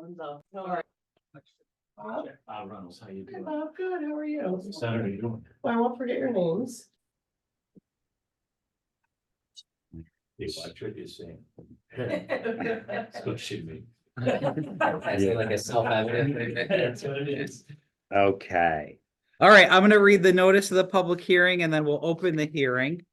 All right. Reynolds, how you Hey, doing? Bob, good, how are you? Saturday doing? Well, I won't forget your names. Hey, watch what you're saying. That's what she mean. Is it like a self-evident thing? That's what it is. Okay. All right, I'm gonna read the notice of the public hearing and then we'll open the hearing.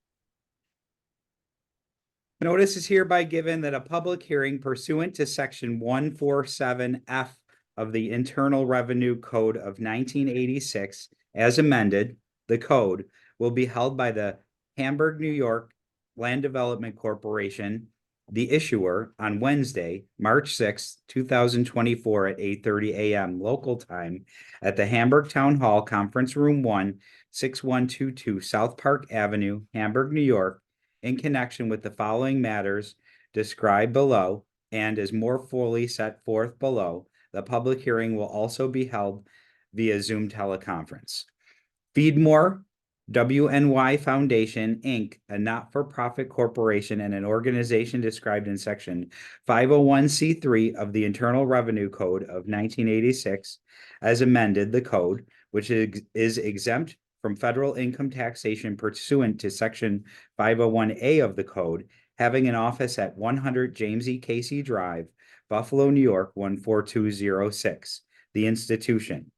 Notice is hereby given that a public hearing pursuant to section 147F of the Internal Revenue Code of 1986, as amended, the code will be held by the Hamburg, New York Land Development Corporation, the issuer, on Wednesday, March 6, 2024 at 8:30 a.m. local time at the Hamburg Town Hall Conference Room 1, 6122 South Park Avenue, Hamburg, New York, in connection with the following matters described below and as more fully set forth below. The public hearing will also be held via Zoom teleconference. Feedmore WNY Foundation, Inc., a not-for-profit corporation and an organization described in section 501c3 of the Internal Revenue Code of 1986, as amended the code, which is exempt from federal income taxation pursuant to section 501A of the code, having an office at 100 James E. Casey Drive, Buffalo, New York, 14206. The institution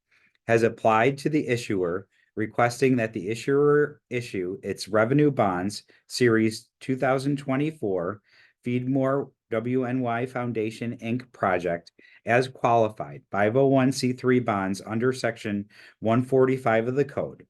has applied to the issuer requesting that the issuer issue its revenue bonds series 2024 Feedmore WNY Foundation Inc. project as qualified 501c3 bonds under section 145 of the code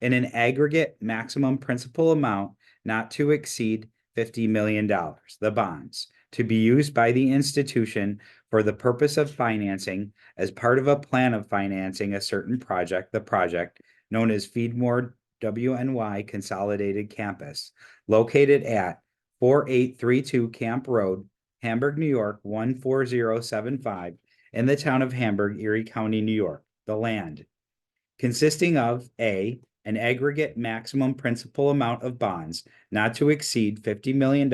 in an aggregate maximum principal amount not to exceed $50 million, the bonds, to be used by the institution for the purpose of financing as part of a plan of financing a certain project, the project known as Feedmore WNY Consolidated Campus, located at 4832 Camp Road, Hamburg, New York, 14075, in the town of Hamburg, Erie County, New York. The land, consisting of A, an aggregate maximum principal amount of bonds not to exceed $50 million,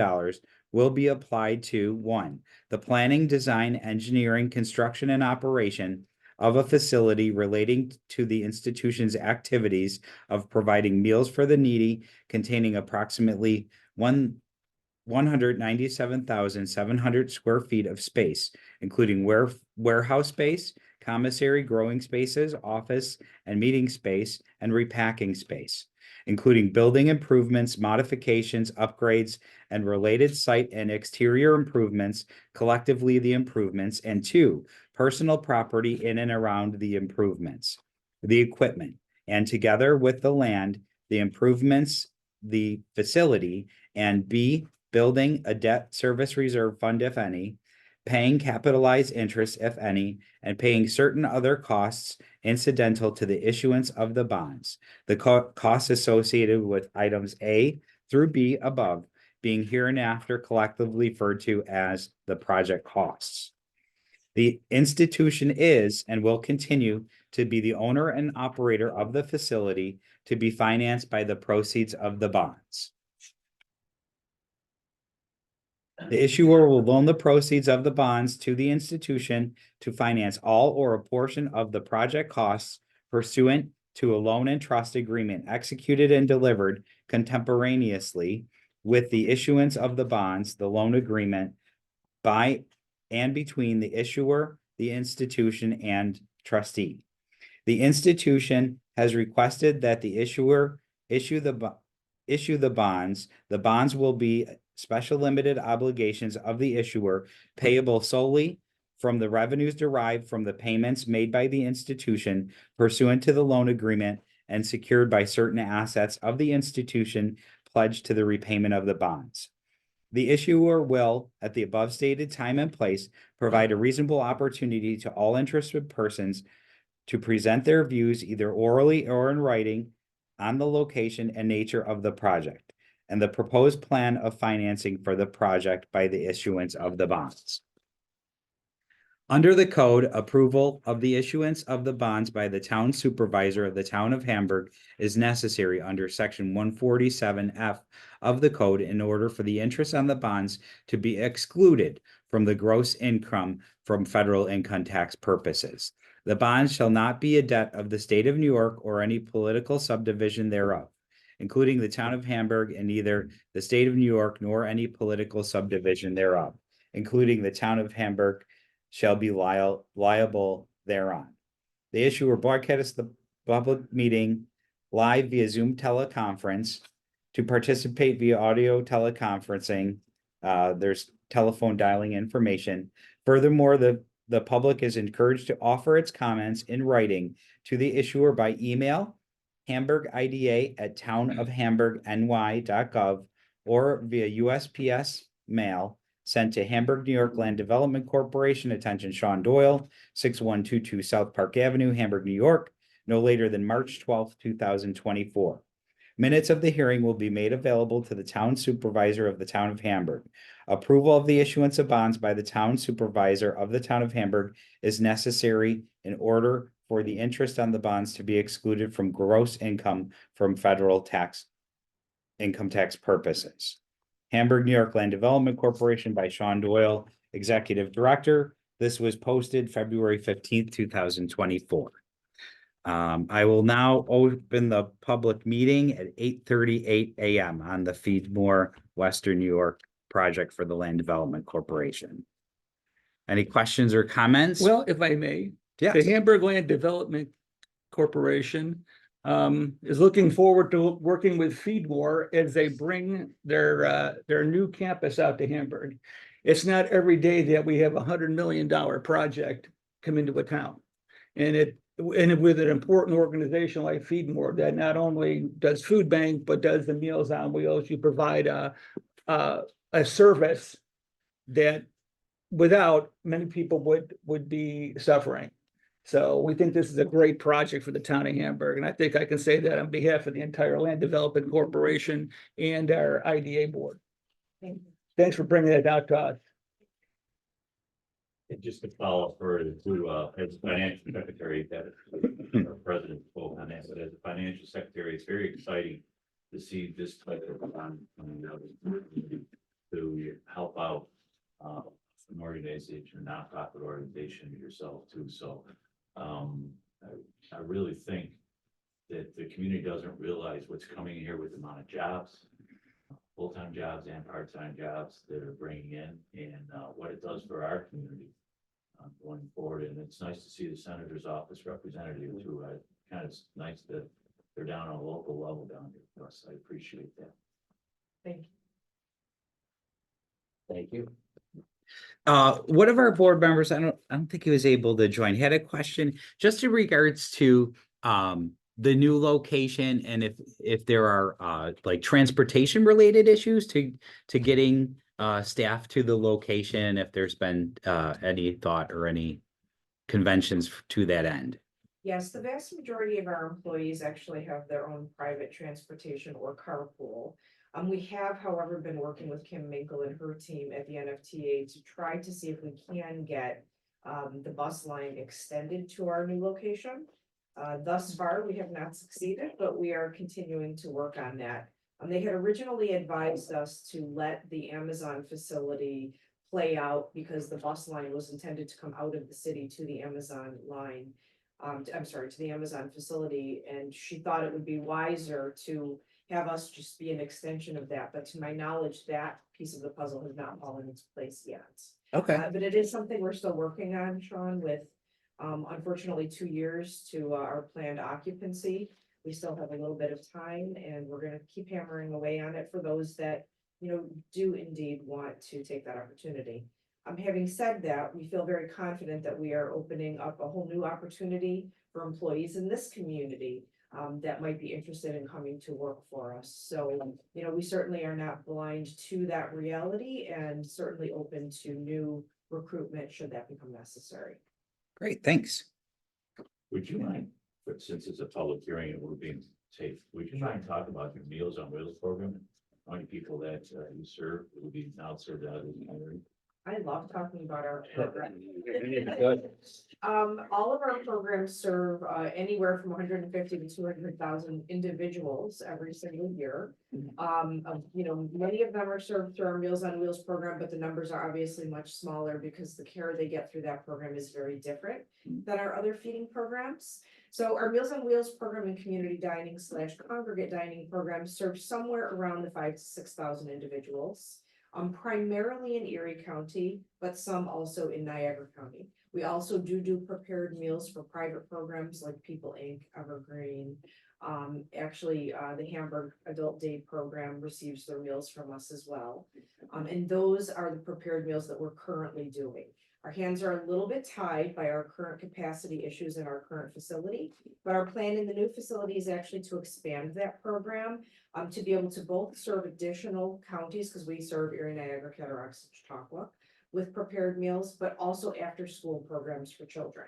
will be applied to 1, the planning, design, engineering, construction, and operation of a facility relating to the institution's activities of providing meals for the needy, containing approximately 197,700 square feet of space, including warehouse space, commissary, growing spaces, office and meeting space, and repacking space, including building improvements, modifications, upgrades, and related site and exterior improvements, collectively the improvements, and 2, personal property in and around the improvements, the equipment, and together with the land, the improvements, the facility, and B, building a debt service reserve fund, if any, paying capitalized interest, if any, and paying certain other costs incidental to the issuance of the bonds. The costs associated with items A through B above being hereinafter collectively referred to as the project costs. The institution is and will continue to be the owner and operator of the facility to be financed by the proceeds of the bonds. The issuer will loan the proceeds of the bonds to the institution to finance all or a portion of the project costs pursuant to a loan and trust agreement executed and delivered contemporaneously with the issuance of the bonds, the loan agreement by and between the issuer, the institution, and trustee. The institution has requested that the issuer issue the bonds. The bonds will be special limited obligations of the issuer payable solely from the revenues derived from the payments made by the institution pursuant to the loan agreement and secured by certain assets of the institution pledged to the repayment of the bonds. The issuer will, at the above stated time and place, provide a reasonable opportunity to all interested persons to present their views either orally or in writing on the location and nature of the project and the proposed plan of financing for the project by the issuance of the bonds. Under the code, approval of the issuance of the bonds by the town supervisor of the town of Hamburg is necessary under section 147F of the code in order for the interest on the bonds to be excluded from the gross income from federal income tax purposes. The bonds shall not be a debt of the state of New York or any political subdivision thereof, including the town of Hamburg and neither the state of New York nor any political subdivision thereof, including the town of Hamburg, shall be liable thereon. The issuer broadcasts the public meeting live via Zoom teleconference. To participate via audio teleconferencing, there's telephone dialing information. Furthermore, the public is encouraged to offer its comments in writing to the issuer by email, hamburgida@townofhamburgny.gov, or via USPS mail sent to Hamburg, New York Land Development Corporation, attention Sean Doyle, 6122 South Park Avenue, Hamburg, New York, no later than March 12th, 2024. Minutes of the hearing will be made available to the town supervisor of the town of Hamburg. Approval of the issuance of bonds by the town supervisor of the town of Hamburg is necessary in order for the interest on the bonds to be excluded from gross income from federal income tax purposes. Hamburg, New York Land Development Corporation by Sean Doyle, Executive Director. This was posted February 15th, 2024. I will now open the public meeting at 8:38 a.m. on the Feedmore, Western New York project for the Land Development Corporation. Any questions or comments? Well, if I may, Yes. the Hamburg Land Development Corporation is looking forward to working with Feedmore as they bring their new campus out to Hamburg. It's not every day that we have $100 million project come into a town. And with an important organization like Feedmore that not only does food bank, but does the Meals on Wheels, you provide a service that without many people would be suffering. So we think this is a great project for the town of Hamburg. And I think I can say that on behalf of the entire Land Development Corporation and our IDA board. Thanks for bringing that out to us. And just to follow up further to, as financial secretary, that our president spoke on that, but as a financial secretary, it's very exciting to see this type of bond coming out to help out an organization, a nonprofit organization yourself too. So I really think that the community doesn't realize what's coming here with the amount of jobs, full-time jobs and part-time jobs that are bringing in, and what it does for our community going forward. And it's nice to see the senator's office representative too. Kind of nice that they're down on a local level down here for us. I appreciate that. Thank you. Thank you. One of our board members, I don't think he was able to join, had a question just in regards to the new location and if there are like transportation related issues to getting staff to the location, if there's been any thought or any conventions to that end. Yes, the vast majority of our employees actually have their own private transportation or carpool. We have, however, been working with Kim Minkle and her team at the NFTA to try to see if we can get the bus line extended to our new location. Thus far, we have not succeeded, but we are continuing to work on that. They had originally advised us to let the Amazon facility play out because the bus line was intended to come out of the city to the Amazon line. To the Amazon facility, and she thought it would be wiser to have us just be an extension of that. But to my knowledge, that piece of the puzzle has not fallen into place yet. Okay. But it is something we're still working on, Sean, with unfortunately 2 years to our planned occupancy. We still have a little bit of time, and we're going to keep hammering away on it for those that, do indeed want to take that opportunity. Having said that, we feel very confident that we are opening up a whole new opportunity for employees in this community that might be interested in coming to work for us. So, we certainly are not blind to that reality and certainly open to new recruitment should that become necessary. Great, thanks. Would you mind, but since it's a public hearing and we're being safe, would you mind talking about your Meals on Wheels program? How many people that you serve will be now served out of the community? I love talking about our program. Good. All of our programs serve anywhere from 150 to 200,000 individuals every single year. Many of them are served through our Meals on Wheels program, but the numbers are obviously much smaller because the care they get through that program is very different than our other feeding programs. So our Meals on Wheels program and community dining / congregate dining program serves somewhere around the 5,000 to 6,000 individuals. Primarily in Erie County, but some also in Niagara County. We also do prepared meals for private programs like People Inc., Evergreen. The Hamburg Adult Day program receives their meals from us as well. And those are the prepared meals that we're currently doing. Our hands are a little bit tied by our current capacity issues in our current facility, but our plan in the new facility is actually to expand that program to be able to both serve additional counties, because we serve Erie, Niagara, Cattaraugus, and Chautauqua, with prepared meals, but also after-school programs for children.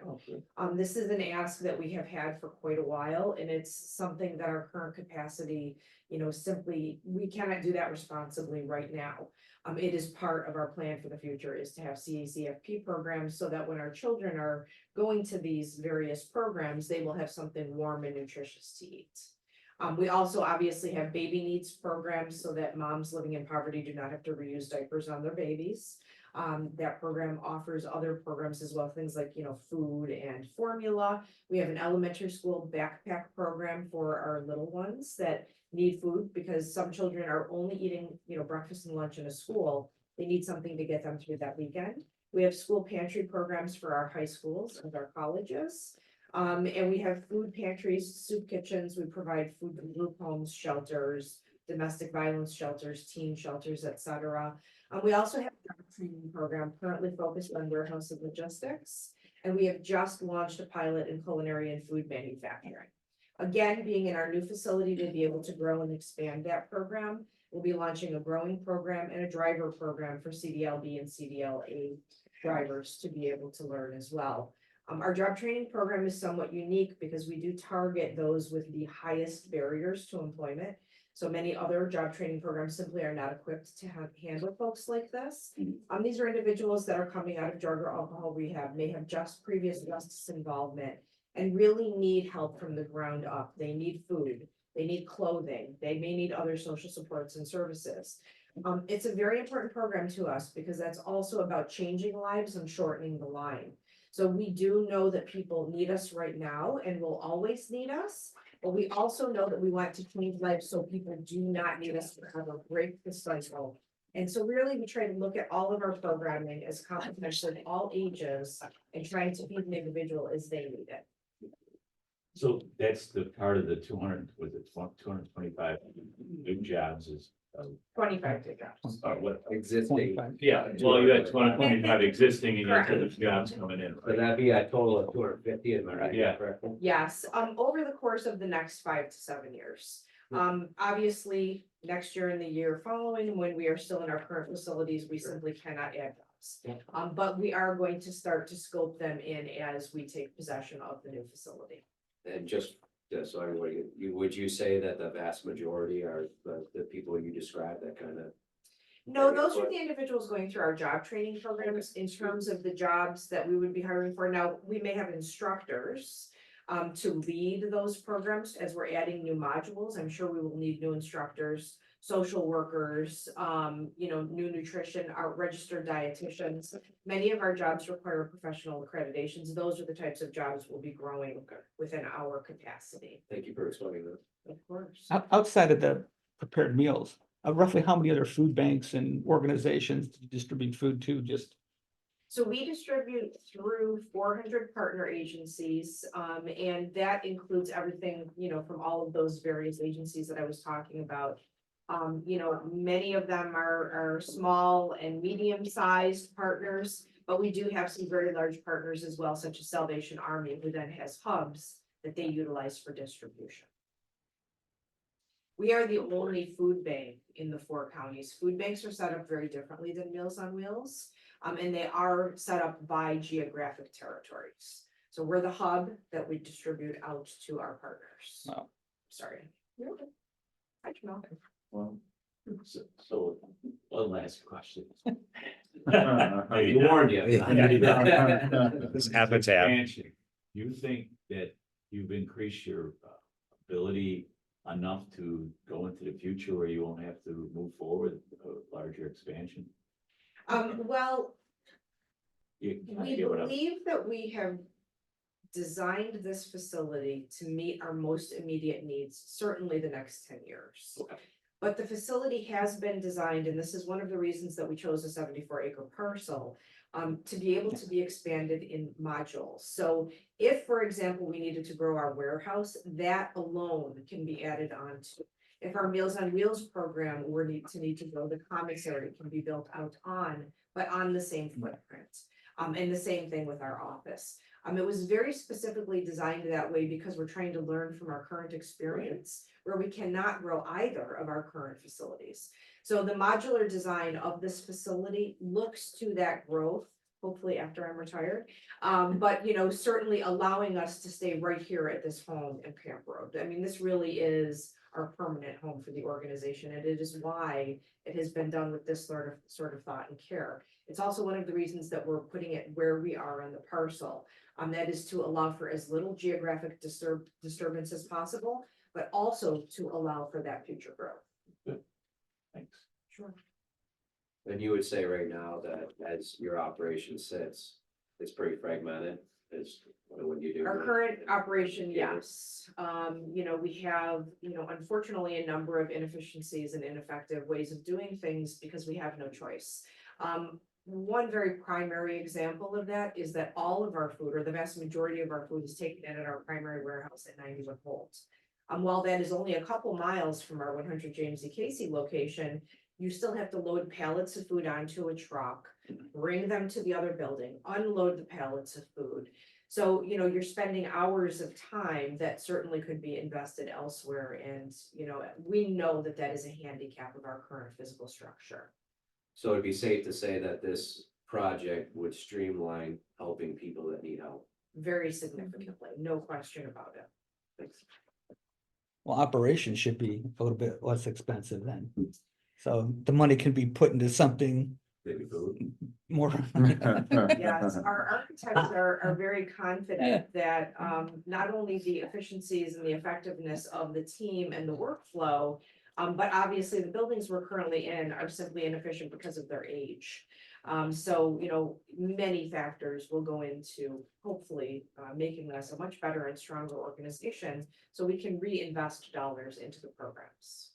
This is an ask that we have had for quite a while, and it's something that our current capacity, simply, we cannot do that responsibly right now. It is part of our plan for the future is to have CACFP programs so that when our children are going to these various programs, they will have something warm and nutritious to eat. We also obviously have baby needs programs so that moms living in poverty do not have to reuse diapers on their babies. That program offers other programs as well, things like, food and formula. We have an elementary school backpack program for our little ones that need food because some children are only eating, breakfast and lunch in a school. They need something to get them through that weekend. We have school pantry programs for our high schools and our colleges. And we have food pantries, soup kitchens. We provide food to group homes, shelters, domestic violence shelters, teen shelters, etc. We also have a training program currently focused on warehouse and logistics. And we have just launched a pilot in culinary and food manufacturing. Again, being in our new facility to be able to grow and expand that program, we'll be launching a growing program and a driver program for CDLB and CDLA drivers to be able to learn as well. Our job training program is somewhat unique because we do target those with the highest barriers to employment. So many other job training programs simply are not equipped to handle folks like this. These are individuals that are coming out of drug or alcohol rehab, may have just previous justice involvement, and really need help from the ground up. They need food, they need clothing, they may need other social supports and services. It's a very important program to us because that's also about changing lives and shortening the line. So we do know that people need us right now and will always need us, but we also know that we want to change lives so people do not need us forever, break the cycle. And so really we try to look at all of our programming as comprehensive in all ages and trying to feed an individual as they need it. So that's the part of the 225 new jobs is. 25 day jobs. What? Existing. 25. Yeah, well, you had 225 existing and you had the jobs coming in. So that'd be a total of 250, am I right? Yeah. Correct? Yes, over the course of the next 5 to 7 years. Obviously, next year and the year following, when we are still in our current facilities, we simply cannot add jobs. But we are going to start to scope them in as we take possession of the new facility. And just, so everybody, would you say that the vast majority are the people you described that kind of? No, those are the individuals going through our job training programs in terms of the jobs that we would be hiring for. Now, we may have instructors to lead those programs as we're adding new modules. I'm sure we will need new instructors, social workers, new nutrition, our registered dietitians. Many of our jobs require professional accreditations. Those are the types of jobs we'll be growing within our capacity. Thank you for explaining that. Of course. Outside of the prepared meals, roughly how many other food banks and organizations do you distribute food to? Just So we distribute through 400 partner agencies, and that includes everything, from all of those various agencies that I was talking about. Many of them are small and medium-sized partners, but we do have some very large partners as well, such as Salvation Army, who then has hubs that they utilize for distribution. We are the only food bank in the 4 counties. Food banks are set up very differently than Meals on Wheels. And they are set up by geographic territories. So we're the hub that we distribute out to our partners. Wow. Sorry. You're okay. Hi, Jamal. Well, So, one last question. You warned you. This happens to happen. Expansion. You think that you've increased your ability enough to go into the future where you won't have to move forward with a larger expansion? Well, we get what I'm- believe that we have designed this facility to meet our most immediate needs, certainly the next 10 years. Okay. But the facility has been designed, and this is one of the reasons that we chose a 74-acre parcel, to be able to be expanded in modules. So if, for example, we needed to grow our warehouse, that alone can be added on to. If our Meals on Wheels program were need to grow, the commissary can be built out on, but on the same footprint. And the same thing with our office. It was very specifically designed that way because we're trying to learn from our current experience where we cannot grow either of our current facilities. So the modular design of this facility looks to that growth, hopefully after I'm retired. But certainly allowing us to stay right here at this home in Camp Road. I mean, this really is our permanent home for the organization, and it is why it has been done with this sort of thought and care. It's also one of the reasons that we're putting it where we are on the parcel. That is to allow for as little geographic disturbance as possible, but also to allow for that future growth. Thanks. Sure. And you would say right now that as your operation sits, it's pretty fragmented, as when you do. Our current operation, yes. We have, unfortunately, a number of inefficiencies and ineffective ways of doing things because we have no choice. One very primary example of that is that all of our food, or the vast majority of our food, is taken in at our primary warehouse at 91 Holt. While that is only a couple miles from our 100 James E. Casey location, you still have to load pallets of food onto a truck, bring them to the other building, unload the pallets of food. So, you're spending hours of time that certainly could be invested elsewhere. And, we know that that is a handicap of our current physical structure. So it'd be safe to say that this project would streamline helping people that need help. Very significantly, no question about it. Thanks. Well, operations should be a little bit less expensive then. So the money can be put into something Maybe food. more. Yes, our architects are very confident that not only the efficiencies and the effectiveness of the team and the workflow, but obviously the buildings we're currently in are simply inefficient because of their age. So, many factors will go into hopefully making us a much better and stronger organization so we can reinvest dollars into the programs.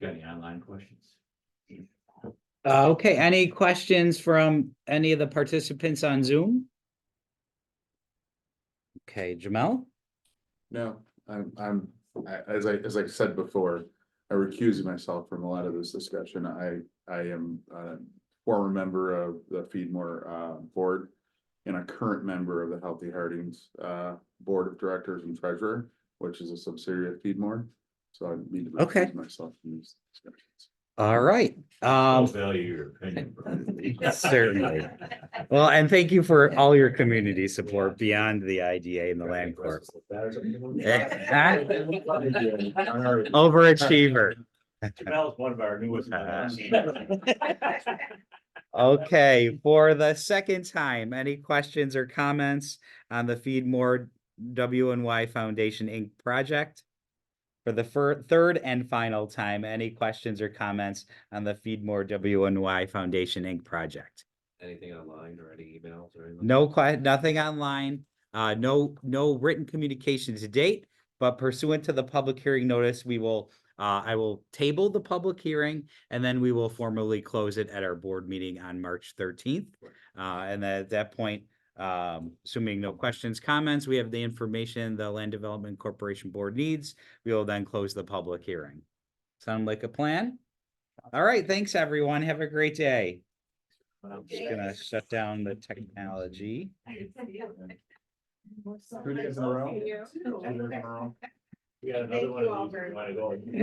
Got any online questions? Okay, any questions from any of the participants on Zoom? Okay, Jamel? No, as I said before, I recuse myself from a lot of this discussion. I am a former member of the Feedmore board and a current member of the Healthy Hardings board of directors and treasurer, which is a subsidiary of Feedmore. So I need to Okay. recuse myself from these discussions. All right. I'll value your opinion. Certainly. Well, and thank you for all your community support beyond the IDA and the land court. Overachiever. Jamel's one of our newest members. Okay, for the second time, any questions or comments on the Feedmore WNY Foundation Inc. project? For the third and final time, any questions or comments on the Feedmore WNY Foundation Inc. project? Anything online or any emails or anything? Nothing online, no written communication to date, but pursuant to the public hearing notice, I will table the public hearing and then we will formally close it at our board meeting on March 13th. And at that point, assuming no questions, comments, we have the information the Land Development Corporation Board needs. We will then close the public hearing. Sound like a plan? All right, thanks everyone. Have a great day. I'm just gonna shut down the technology. 2 days in a row? Thank you. 2 days in a row. We got another Thank one you of all these. very You wanna go?